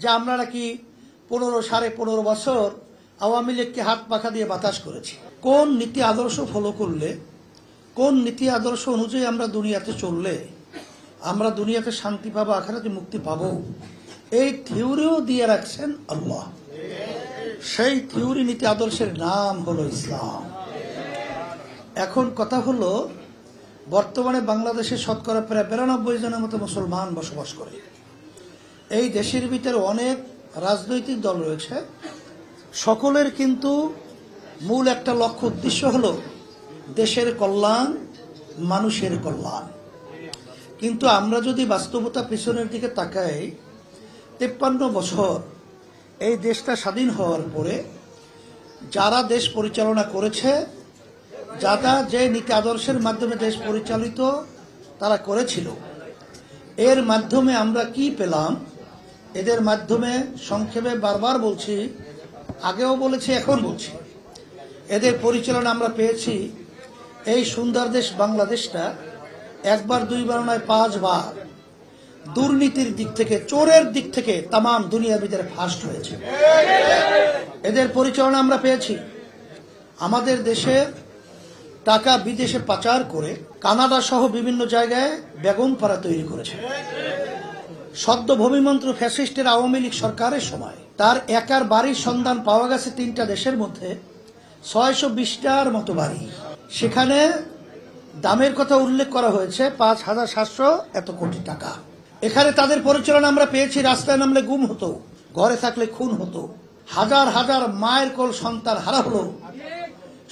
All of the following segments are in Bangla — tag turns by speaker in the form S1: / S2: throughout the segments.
S1: যে আমরা নাকি 15-15.5 বছর আওয়ামী লীগকে হাত পাখা দিয়ে বাতাস করেছি। কোন নীতি আদর্শ ফলো করলে, কোন নীতি আদর্শ অনুযায়ী আমরা দুনিয়াতে চললে আমরা দুনিয়াতে শান্তি পাবো, আখিরাতে মুক্তি পাবো, এই থিওরিও দিয়ে রাখছেন আল্লাহ। সেই থিওরি নীতি আদর্শের নাম হলো ইসলাম। এখন কথা হলো, বর্তমানে বাংলাদেশে শতকরা প্রায় 92 জনের মতো মুসলমান বসবাস করে। এই দেশের ভিতরে অনেক রাজনৈতিক দল রয়েছে, সকলের কিন্তু মূল একটা লক্ষ্য উদ্দেশ্য হলো দেশের কল্যাণ, মানুষের কল্যাণ। কিন্তু আমরা যদি বাস্তবতা পিছনের দিকে তাকাই, 53 বছর এই দেশটা স্বাধীন হওয়ার পরে যারা দেশ পরিচালনা করেছে, যারা যে নীতি আদর্শের মাধ্যমে দেশ পরিচালিত তারা করেছিল, এর মাধ্যমে আমরা কি পেলাম? এদের মাধ্যমে সংক্ষেপে বারবার বলছি, আগেও বলেছি, এখন বলছি, এদের পরিচালনা আমরা পেয়েছি এই সুন্দর দেশ বাংলাদেশটা একবার দুইবার নয় 5 বার দুর্নীতির দিক থেকে, চোরের দিক থেকে তামাম দুনিয়ার ভিতরে ফার্স্ট হয়েছে। এদের পরিচালনা আমরা পেয়েছি। আমাদের দেশে টাকা বিদেশে পাচার করে কানাডা সহ বিভিন্ন জায়গায় বেগমপাড়া তৈরি করেছে। সদ্য ভূমিমন্ত্র ফ্যাসিস্টের আওয়ামী লীগ সরকারের সময় তার একার বাড়ির সন্ধান পাওয়া গেছে 3টা দেশের মধ্যে 620টার মতো বাড়ি। সেখানে দামের কথা উল্লেখ করা হয়েছে 5,700 এত কোটি টাকা। এখানে তাদের পরিচালনা আমরা পেয়েছি। রাস্তায় নামলে গুম হতো, ঘরে থাকলে খুন হতো, হাজার হাজার মায়ের কোল সন্তান হারা হলো।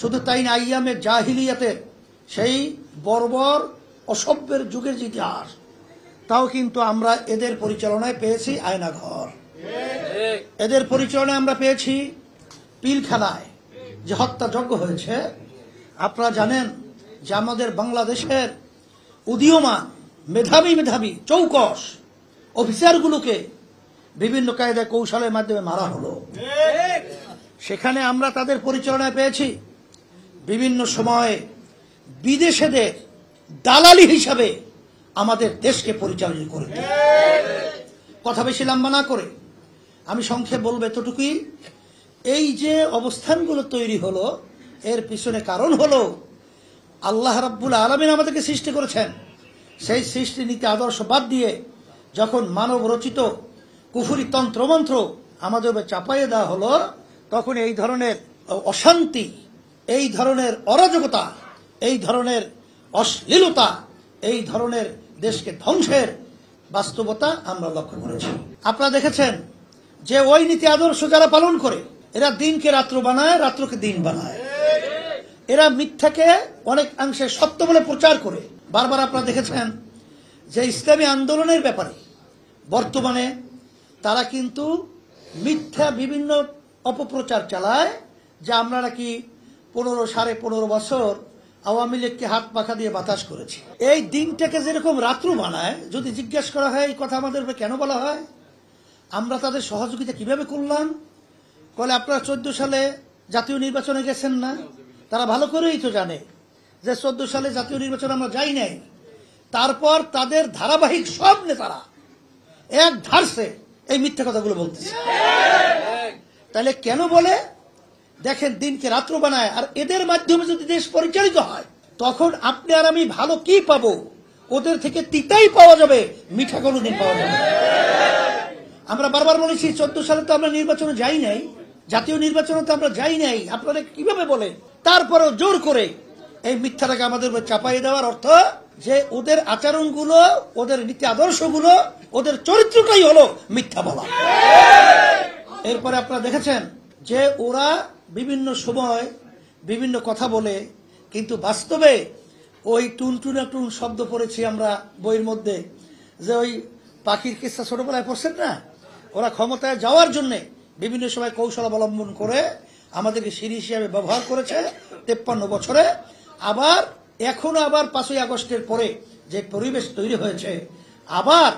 S1: শুধু তাই না, আইয়ামে জাহিলিয়াতে সেই বর্বর অসভ্যের যুগের যে ইতিহাস, তাও কিন্তু আমরা এদের পরিচালনায় পেয়েছি। আয়নাঘর, এদের পরিচালনায় আমরা পেয়েছি। পিলখানায় যে হত্যাযজ্ঞ হয়েছে, আপনারা জানেন যে আমাদের বাংলাদেশের উদীয়মান মেধাবী চৌকস অফিসারগুলোকে বিভিন্ন কায়দা কৌশলের মাধ্যমে মারা হলো। সেখানে আমরা তাদের পরিচালনায় পেয়েছি। বিভিন্ন সময়ে বিদেশেদের দালালি হিসাবে আমাদের দেশকে পরিচালনা করে। কথা বেশি লম্বা না করে আমি সংক্ষেপ বলবো এতটুকুই, এই যে অবস্থানগুলো তৈরি হলো এর পিছনে কারণ হলো আল্লাহ রাব্বুল আলামিন আমাদেরকে সৃষ্টি করেছেন। সেই সৃষ্টি নীতি আদর্শ বাদ দিয়ে যখন মানব রচিত কুফরি তন্ত্রমন্ত্র আমাদের উপর চাপাইয়ে দেওয়া হলো, তখন এই ধরনের অশান্তি, এই ধরনের অরাজকতা, এই ধরনের অশ্লীলতা, এই ধরনের দেশকে ধ্বংসের বাস্তবতা আমরা লক্ষ্য করেছি। আপনারা দেখেছেন যে ওই নীতি আদর্শ যারা পালন করে, এরা দিনকে রাত্র বানায়, রাত্রকে দিন বানায়। এরা মিথ্যাকে অনেকাংশে সত্য বলে প্রচার করে। বারবার আপনারা দেখেছেন যে ইসলামী আন্দোলনের ব্যাপারে বর্তমানে তারা কিন্তু মিথ্যা বিভিন্ন অপপ্রচার চালায়, যে আমরা নাকি 15-15.5 বছর আওয়ামী লীগকে হাত পাখা দিয়ে বাতাস করেছি। এই দিনটাকে যেরকম রাত্র বানায়, যদি জিজ্ঞেস করা হয় এই কথা আমাদের কেন বলা হয়, আমরা তাদের সহযোগিতা কিভাবে করলাম, বলে আপনারা 14 সালে জাতীয় নির্বাচনে গেছেন না? তারা ভালো করেই তো জানে যে 14 সালে জাতীয় নির্বাচনে আমরা যাই নাই। তারপর তাদের ধারাবাহিক সব নেতারা এক ধারসে এই মিথ্যা কথাগুলো বলতেছে। তাহলে কেন বলে? দেখেন, দিনকে রাত্র বানায়। আর এদের মাধ্যমে যদি দেশ পরিচালিত হয়, তখন আপনি আর আমি ভালো কি পাবো? ওদের থেকে তিতাই পাওয়া যাবে, মিঠা কোনোদিন পাওয়া যাবে। আমরা বারবার বলেছি 14 সালে তো আমরা নির্বাচনে যাই নাই, জাতীয় নির্বাচনে তো আমরা যাই নাই। আপনারা কিভাবে বলে? তারপরেও জোর করে এই মিথ্যাটাকে আমাদের উপর চাপাই দেওয়ার অর্থ যে ওদের আচরণগুলো, ওদের নীতি আদর্শগুলো, ওদের চরিত্রটাই হলো মিথ্যা বলা। এরপরে আপনারা দেখেছেন যে ওরা বিভিন্ন সময় বিভিন্ন কথা বলে, কিন্তু বাস্তবে ওই টুনটুনা টুন শব্দ পড়েছি আমরা বইয়ের মধ্যে, যে ওই পাখির কিস্সা ছোটবেলায় পড়ছেন না? ওরা ক্ষমতায় যাওয়ার জন্য বিভিন্ন সময় কৌশল অবলম্বন করে আমাদেরকে সিঁড়ি হিসাবে ব্যবহার করেছে 53 বছরে। আবার এখনো আবার 5ই আগস্টের পরে যে পরিবেশ তৈরি হয়েছে, আবার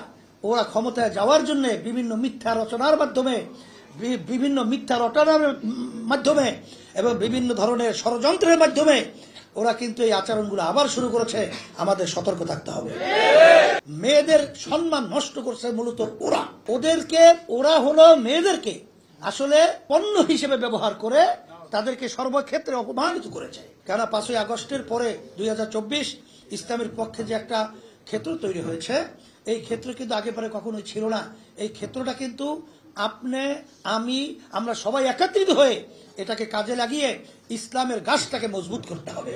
S1: ওরা ক্ষমতায় যাওয়ার জন্য বিভিন্ন মিথ্যা রচনার মাধ্যমে এবং বিভিন্ন ধরনের ষড়যন্ত্রের মাধ্যমে ওরা কিন্তু এই আচরণগুলো আবার শুরু করেছে। আমাদের সতর্ক থাকতে হবে। মেয়েদের সম্মান নষ্ট করছে মূলত ওরা। ওরা হলো মেয়েদেরকে আসলে পণ্য হিসেবে ব্যবহার করে তাদেরকে সর্বক্ষেত্রে অপমানিত করেছে। কেন 5ই আগস্টের পরে 2024 ইসলামের পক্ষে যে একটা ক্ষেত্র তৈরি হয়েছে, এই ক্ষেত্র কিন্তু আগে পরে কখনোই ছিল না। এই ক্ষেত্রটা কিন্তু আমরা সবাই একত্রিত হয়ে এটাকে কাজে লাগিয়ে ইসলামের গাছটাকে মজবুত করতে হবে।